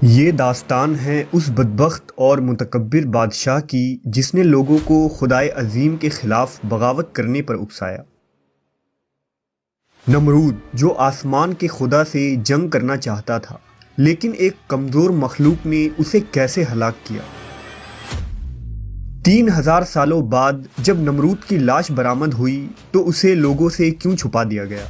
یہ داستان ہے اس بدبخت اور متکبر بادشاہ کی جس نے لوگوں کو خدائے عظیم کے خلاف بغاوت کرنے پر اکسایا۔ نمرود جو آسمان کے خدا سے جنگ کرنا چاہتا تھا، لیکن ایک کمزور مخلوق نے اسے کیسے ہلاک کیا۔ 3000 سالوں بعد جب نمرود کی لاش برآمد ہوئی تو اسے لوگوں سے کیوں چھپا دیا گیا؟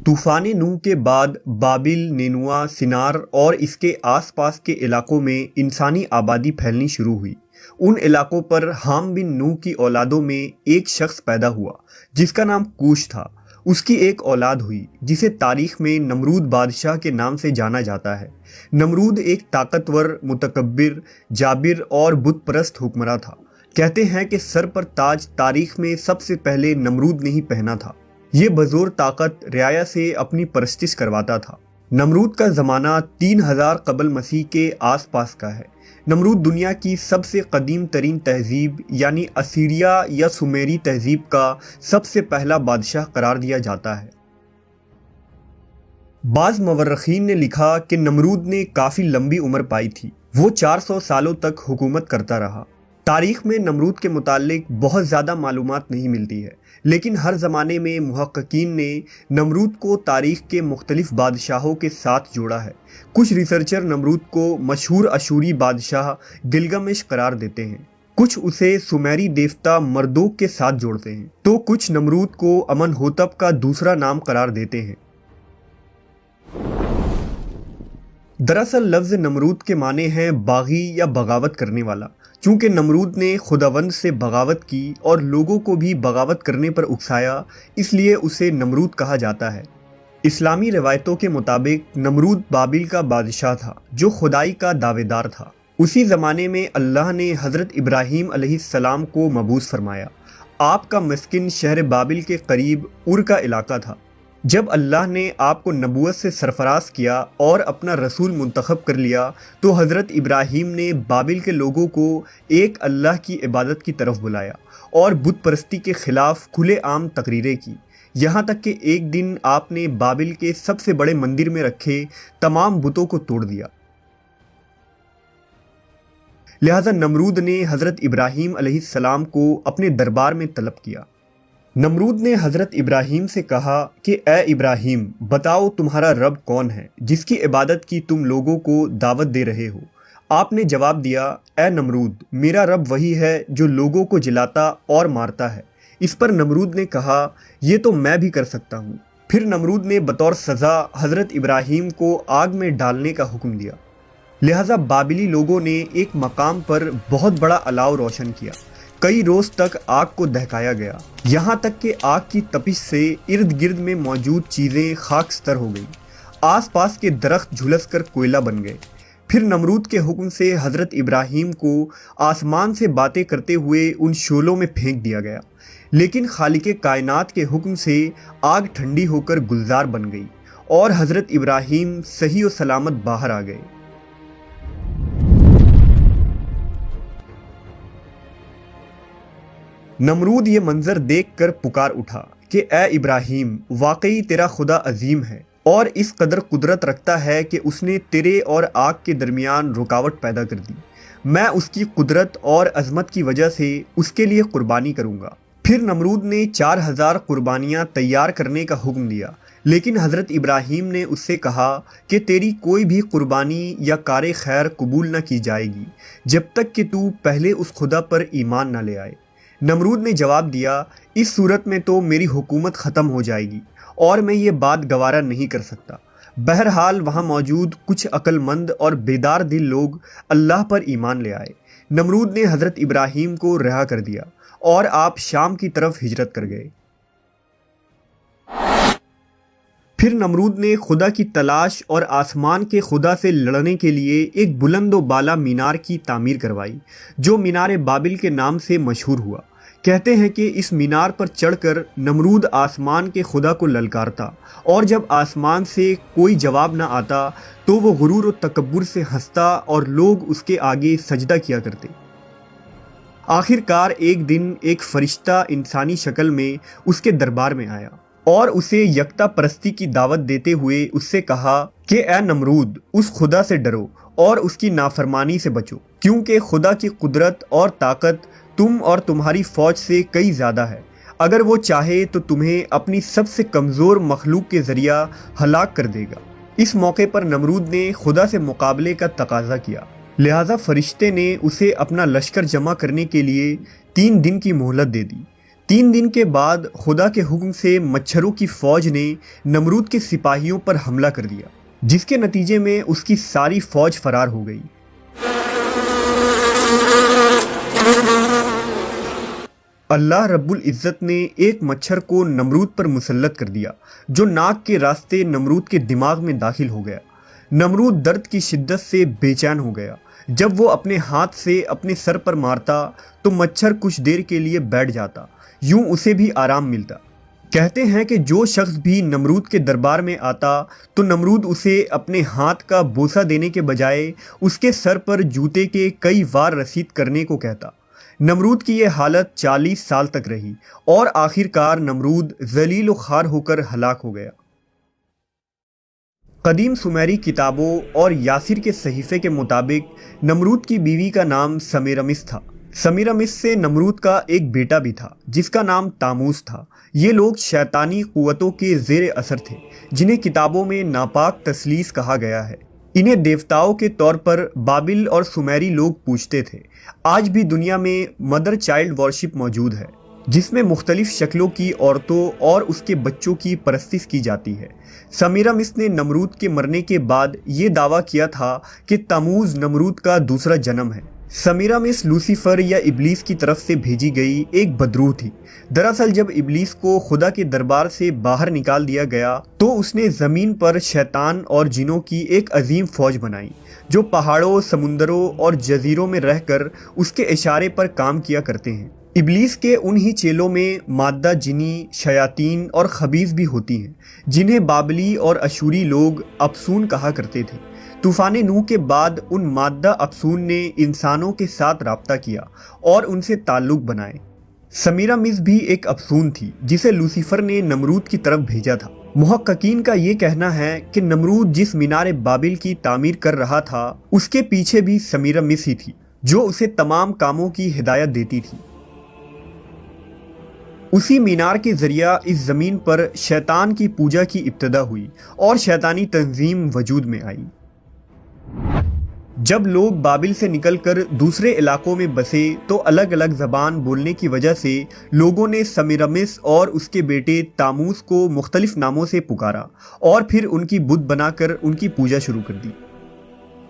طوفان نوح کے بعد بابل، نینوا، سنار اور اس کے آس پاس کے علاقوں میں انسانی آبادی پھیلنی شروع ہوئی۔ ان علاقوں پر حام بن نوح کی اولادوں میں ایک شخص پیدا ہوا جس کا نام کوش تھا۔ اس کی ایک اولاد ہوئی جسے تاریخ میں نمرود بادشاہ کے نام سے جانا جاتا ہے۔ نمرود ایک طاقتور، متکبر، جابر اور بت پرست حکمراں تھا۔ کہتے ہیں کہ سر پر تاج تاریخ میں سب سے پہلے نمرود نے ہی پہنا تھا۔ یہ بزور طاقت رعایا سے اپنی پرستش کرواتا تھا۔ نمرود کا زمانہ 3000 قبل مسیح کے آس پاس کا ہے۔ نمرود دنیا کی سب سے قدیم ترین تہذیب یعنی اسیریا یا سومیری تہذیب کا سب سے پہلا بادشاہ قرار دیا جاتا ہے۔ بعض مورخین نے لکھا کہ نمرود نے کافی لمبی عمر پائی تھی۔ وہ 400 سالوں تک حکومت کرتا رہا۔ تاریخ میں نمرود کے متعلق بہت زیادہ معلومات نہیں ملتی ہے، لیکن ہر زمانے میں محققین نے نمرود کو تاریخ کے مختلف بادشاہوں کے ساتھ جوڑا ہے۔ کچھ ریسرچر نمرود کو مشہور اشوری بادشاہ گلگمش قرار دیتے ہیں، کچھ اسے سومیری دیوتا مردوک کے ساتھ جوڑتے ہیں، تو کچھ نمرود کو امن ہوتب کا دوسرا نام قرار دیتے ہیں۔ دراصل لفظ نمرود کے معنی ہیں باغی یا بغاوت کرنے والا۔ چونکہ نمرود نے خداوند سے بغاوت کی اور لوگوں کو بھی بغاوت کرنے پر اکسایا، اس لیے اسے نمرود کہا جاتا ہے۔ اسلامی روایتوں کے مطابق نمرود بابل کا بادشاہ تھا جو خدائی کا دعوے دار تھا۔ اسی زمانے میں اللہ نے حضرت ابراہیم علیہ السلام کو مبعوث فرمایا۔ آپ کا مسکن شہر بابل کے قریب ار کا علاقہ تھا۔ جب اللہ نے آپ کو نبوت سے سرفراز کیا اور اپنا رسول منتخب کر لیا تو حضرت ابراہیم نے بابل کے لوگوں کو ایک اللہ کی عبادت کی طرف بلایا اور بت پرستی کے خلاف کھلے عام تقریریں کی، یہاں تک کہ ایک دن آپ نے بابل کے سب سے بڑے مندر میں رکھے تمام بتوں کو توڑ دیا۔ لہذا نمرود نے حضرت ابراہیم علیہ السلام کو اپنے دربار میں طلب کیا۔ نمرود نے حضرت ابراہیم سے کہا کہ اے ابراہیم، بتاؤ تمہارا رب کون ہے جس کی عبادت کی تم لوگوں کو دعوت دے رہے ہو؟ آپ نے جواب دیا، اے نمرود، میرا رب وہی ہے جو لوگوں کو جلاتا اور مارتا ہے۔ اس پر نمرود نے کہا، یہ تو میں بھی کر سکتا ہوں۔ پھر نمرود نے بطور سزا حضرت ابراہیم کو آگ میں ڈالنے کا حکم دیا۔ لہذا بابلی لوگوں نے ایک مقام پر بہت بڑا الاؤ روشن کیا۔ کئی روز تک آگ کو دہکایا گیا، یہاں تک کہ آگ کی تپش سے ارد گرد میں موجود چیزیں خاکستر ہو گئیں۔ آس پاس کے درخت جھلس کر کوئلہ بن گئے۔ پھر نمرود کے حکم سے حضرت ابراہیم کو آسمان سے باتیں کرتے ہوئے ان شعلوں میں پھینک دیا گیا، لیکن خالق کائنات کے حکم سے آگ ٹھنڈی ہو کر گلزار بن گئی اور حضرت ابراہیم صحیح و سلامت باہر آ گئے۔ نمرود یہ منظر دیکھ کر پکار اٹھا کہ اے ابراہیم، واقعی تیرا خدا عظیم ہے اور اس قدر قدرت رکھتا ہے کہ اس نے تیرے اور آگ کے درمیان رکاوٹ پیدا کر دی۔ میں اس کی قدرت اور عظمت کی وجہ سے اس کے لیے قربانی کروں گا۔ پھر نمرود نے 4000 قربانیاں تیار کرنے کا حکم دیا، لیکن حضرت ابراہیم نے اس سے کہا کہ تیری کوئی بھی قربانی یا کار خیر قبول نہ کی جائے گی جب تک کہ تو پہلے اس خدا پر ایمان نہ لے آئے۔ نمرود نے جواب دیا، اس صورت میں تو میری حکومت ختم ہو جائے گی اور میں یہ بات گوارا نہیں کر سکتا۔ بہرحال وہاں موجود کچھ عقل مند اور بیدار دل لوگ اللہ پر ایمان لے آئے۔ نمرود نے حضرت ابراہیم کو رہا کر دیا اور آپ شام کی طرف ہجرت کر گئے۔ پھر نمرود نے خدا کی تلاش اور آسمان کے خدا سے لڑنے کے لیے ایک بلند و بالا مینار کی تعمیر کروائی جو مینار بابل کے نام سے مشہور ہوا۔ کہتے ہیں کہ اس مینار پر چڑھ کر نمرود آسمان کے خدا کو للکارتا اور جب آسمان سے کوئی جواب نہ آتا تو وہ غرور و تکبر سے ہنستا اور لوگ اس کے آگے سجدہ کیا کرتے۔ آخر کار ایک دن ایک فرشتہ انسانی شکل میں اس کے دربار میں آیا اور اسے یکتا پرستی کی دعوت دیتے ہوئے اس سے کہا کہ اے نمرود، اس خدا سے ڈرو اور اس کی نافرمانی سے بچو، کیونکہ خدا کی قدرت اور طاقت تم اور تمہاری فوج سے کئی زیادہ ہے۔ اگر وہ چاہے تو تمہیں اپنی سب سے کمزور مخلوق کے ذریعہ ہلاک کر دے گا۔ اس موقع پر نمرود نے خدا سے مقابلے کا تقاضا کیا، لہٰذا فرشتے نے اسے اپنا لشکر جمع کرنے کے لیے 3 دن کی مہلت دے دی۔ 3 دن کے بعد خدا کے حکم سے مچھروں کی فوج نے نمرود کے سپاہیوں پر حملہ کر دیا، جس کے نتیجے میں اس کی ساری فوج فرار ہو گئی۔ اللہ رب العزت نے ایک مچھر کو نمرود پر مسلط کر دیا جو ناک کے راستے نمرود کے دماغ میں داخل ہو گیا۔ نمرود درد کی شدت سے بے چین ہو گیا۔ جب وہ اپنے ہاتھ سے اپنے سر پر مارتا تو مچھر کچھ دیر کے لیے بیٹھ جاتا، یوں اسے بھی آرام ملتا۔ کہتے ہیں کہ جو شخص بھی نمرود کے دربار میں آتا تو نمرود اسے اپنے ہاتھ کا بوسہ دینے کے بجائے اس کے سر پر جوتے کے کئی وار رسید کرنے کو کہتا۔ نمرود کی یہ حالت 40 سال تک رہی اور آخر کار نمرود ذلیل و خوار ہو کر ہلاک ہو گیا۔ قدیم سمیری کتابوں اور یاسر کے صحیفے کے مطابق نمرود کی بیوی کا نام سمیرمس تھا۔ سمیرمس سے نمرود کا ایک بیٹا بھی تھا جس کا نام تاموس تھا۔ یہ لوگ شیطانی قوتوں کے زیر اثر تھے جنہیں کتابوں میں ناپاک تثلیث کہا گیا ہے۔ انہیں دیوتاؤں کے طور پر بابل اور سمیری لوگ پوجتے تھے۔ آج بھی دنیا میں مدر چائلڈ ورشپ موجود ہے جس میں مختلف شکلوں کی عورتوں اور اس کے بچوں کی پرستش کی جاتی ہے۔ سمیرمس نے نمرود کے مرنے کے بعد یہ دعویٰ کیا تھا کہ تموز نمرود کا دوسرا جنم ہے۔ سمیرمس لوسیفر یا ابلیس کی طرف سے بھیجی گئی ایک بدروح تھی۔ دراصل جب ابلیس کو خدا کے دربار سے باہر نکال دیا گیا تو اس نے زمین پر شیطان اور جنوں کی ایک عظیم فوج بنائی جو پہاڑوں، سمندروں اور جزیروں میں رہ کر اس کے اشارے پر کام کیا کرتے ہیں۔ ابلیس کے ان ہی چیلوں میں مادہ جنی، شیاطین اور خبیث بھی ہوتی ہیں جنہیں بابلی اور اشوری لوگ ابسون کہا کرتے تھے۔ طوفان نوح کے بعد ان مادہ ابسون نے انسانوں کے ساتھ رابطہ کیا اور ان سے تعلق بنائے۔ سمیرمس بھی ایک ابسون تھی جسے لوسیفر نے نمرود کی طرف بھیجا تھا۔ محققین کا یہ کہنا ہے کہ نمرود جس مینار بابل کی تعمیر کر رہا تھا اس کے پیچھے بھی سمیرمس ہی تھی جو اسے تمام کاموں کی ہدایت دیتی تھی۔ اسی مینار کے ذریعہ اس زمین پر شیطان کی پوجا کی ابتدا ہوئی اور شیطانی تنظیم وجود میں آئی۔ جب لوگ بابل سے نکل کر دوسرے علاقوں میں بسے تو الگ الگ زبان بولنے کی وجہ سے لوگوں نے سمیرمس اور اس کے بیٹے تاموس کو مختلف ناموں سے پکارا اور پھر ان کی بت بنا کر ان کی پوجا شروع کر دی۔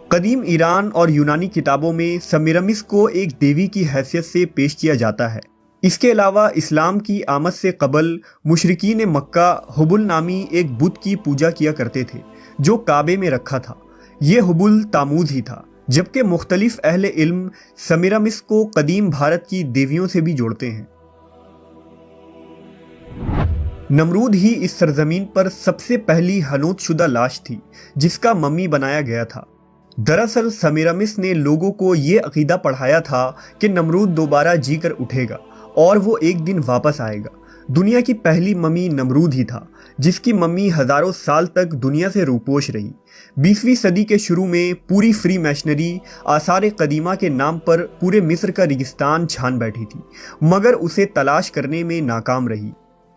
قدیم ایران اور یونانی کتابوں میں سمیرمس کو ایک دیوی کی حیثیت سے پیش کیا جاتا ہے۔ اس کے علاوہ اسلام کی آمد سے قبل مشرکین مکہ ہبل نامی ایک بت کی پوجا کیا کرتے تھے جو کعبے میں رکھا تھا۔ یہ ہبل تاموز ہی تھا، جبکہ مختلف اہل علم سمیرمس کو قدیم بھارت کی دیویوں سے بھی جوڑتے ہیں۔ نمرود ہی اس سرزمین پر سب سے پہلی حنوط شدہ لاش تھی جس کا ممی بنایا گیا تھا۔ دراصل سمیرمس نے لوگوں کو یہ عقیدہ پڑھایا تھا کہ نمرود دوبارہ جی کر اٹھے گا اور وہ ایک دن واپس آئے گا۔ دنیا کی پہلی ممی نمرود ہی تھا جس کی ممی ہزاروں سال تک دنیا سے روپوش رہی۔ 20ویں صدی کے شروع میں پوری فری میشنری آثار قدیمہ کے نام پر پورے مصر کا ریگستان چھان بیٹھی تھی مگر اسے تلاش کرنے میں ناکام رہی۔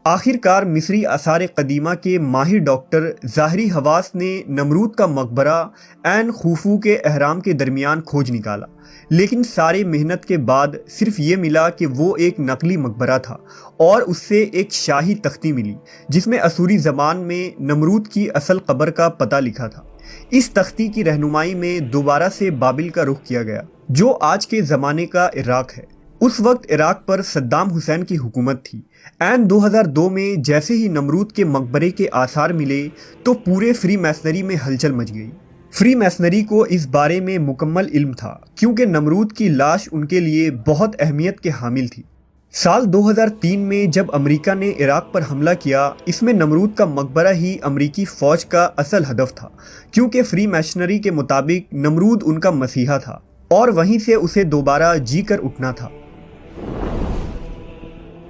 آخر کار مصری آثار قدیمہ کے ماہر ڈاکٹر ظاہری حواس نے نمرود کا مقبرہ عین خوفو کے اہرام کے درمیان کھوج نکالا، لیکن سارے محنت کے بعد صرف یہ ملا کہ وہ ایک نقلی مقبرہ تھا اور اس سے ایک شاہی تختی ملی جس میں اسوری زبان میں نمرود کی اصل قبر کا پتہ لکھا تھا۔ اس تختی کی رہنمائی میں دوبارہ سے بابل کا رخ کیا گیا جو آج کے زمانے کا عراق ہے۔ اس وقت عراق پر صدام حسین کی حکومت تھی۔ عین 2002 میں جیسے ہی نمرود کے مقبرے کے آثار ملے تو پورے فری میسنری میں ہلچل مچ گئی۔ فری میسنری کو اس بارے میں مکمل علم تھا کیونکہ نمرود کی لاش ان کے لیے بہت اہمیت کے حامل تھی۔ سال 2003 میں جب امریکہ نے عراق پر حملہ کیا، اس میں نمرود کا مقبرہ ہی امریکی فوج کا اصل ہدف تھا کیونکہ فری میشنری کے مطابق نمرود ان کا مسیحا تھا اور وہیں سے اسے دوبارہ جی کر اٹھنا تھا۔